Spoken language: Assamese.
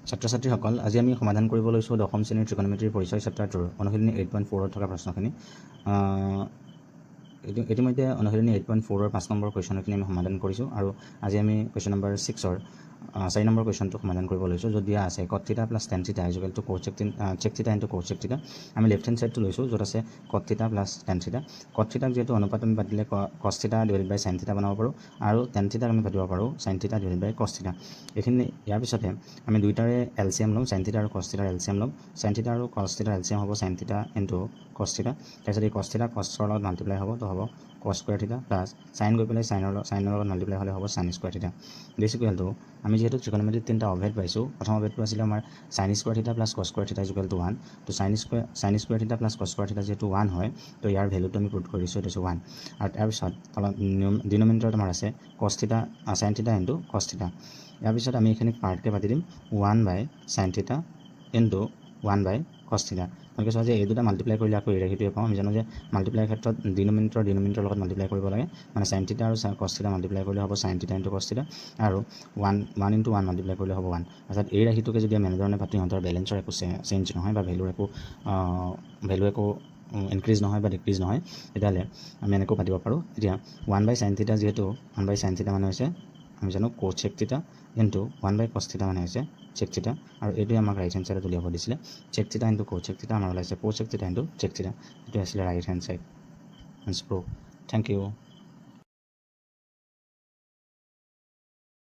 ছাত্ৰ ছাত্ৰীসকল আজি আমি সমাধান কৰিব লৈছোঁ দশম শ্ৰেণীৰ ত্ৰিকোণমিতিৰ পৰিচয় চেপ্টাৰটোৰ অনুশীলনী 8.4 থকা প্ৰশ্নখিনি ইতিমধ্যে অনুশীলনী 8.4 5 নম্বৰ কুৱেশ্যনখিনি আমি সমাধান কৰিছোঁ আৰু আজি আমি কুৱেশ্যন নম্বৰ 6 4 নম্বৰ কুৱেশ্যনটো সমাধান কৰিব লৈছোঁ য'ত দিয়া আছে cot θ + tan θ = sec θ × cos θ আমি লেফ্ট হেণ্ড সাইডটো লৈছোঁ য'ত আছে cot θ + tan θ cot θ যেহেতু অনুপাত আমি পাতিলে cos θ / sin θ বনাব পাৰোঁ আৰু tan θ আমি পাতিব পাৰোঁ sin θ / cos θ এইখিনি ইয়াৰ পিছতে আমি দুইটাৰে এলচিএম ল'ম sin θ আৰু cos θ এলচিএম ল'ম sin θ আৰু cos θ এলচিএম হ'ব sin θ × cos θ তাৰপিছত এই cos θ cosৰ লগত মাল্টিপ্লাই হ'ব তো হ'ব cos স্কুৱেৰ θ প্লাছ sin গৈ পেলাই sin লগত মাল্টিপ্লাই হ'লে হ'ব sin স্কুৱেৰ θ দিছ ইকুৱেল টু আমি যেহেতু ত্ৰিকোণমিতিত তিনিটা অভেদ পাইছোঁ প্ৰথম অভেদটো আছিলে আমাৰ sin square θ plus cos square θ = 1 তো sin square θ plus cos square θ যেহেতু 1 হয় তো ইয়াৰ ভেলুটো আমি পুট কৰিছোঁ এইটো 1 আৰু তাৰপিছত তলত ডিনমিনেটৰত আমাৰ আছে cos θ sin θ × cos θ ইয়াৰ পিছত আমি এইখিনি পাৰ্টকৈ পাতি দিম 1/sin θ × 1/cos θ তেনেকৈ চোৱা যে এই দুটা মাল্টিপ্লাই কৰিলে আকৌ এইটোৱে পাওঁ আমি জানো যে মাল্টিপ্লাইৰ ক্ষেত্ৰত ডিনমিনেটৰৰ লগত মাল্টিপ্লাই কৰিব লাগে মানে sin θ আৰু cos θ মাল্টিপ্লাই কৰিলে হ'ব sin θ × cos θ আৰু 1 × 1 মাল্টিপ্লাই কৰিলে হ'ব 1 অৰ্থাৎ এই ৰাশিটোকে যদি আমি এনেধৰণে পাতি সিহঁতৰ বেলেঞ্চৰ একো চেঞ্জ নহয় বা ভেলু একো ইনক্ৰিজ নহয় বা ডিক্ৰিজ নহয় তেতিয়াহ'লে আমি এনেকৈ পাতিব পাৰোঁ এতিয়া 1/sin θ যিহেতু 1/sin θ মানে হৈছে আমি জানো cos sec θ × 1/cos θ মানে হৈছে sec θ আৰু এইটোৱে আমাক ৰাইট হেণ্ড ছাইডত উলিয়াব দিছিলে sec θ × cos sec θ আমাৰ ওলাইছে cos sec θ × sec θ এইটো আছিলে right hand side prove thank U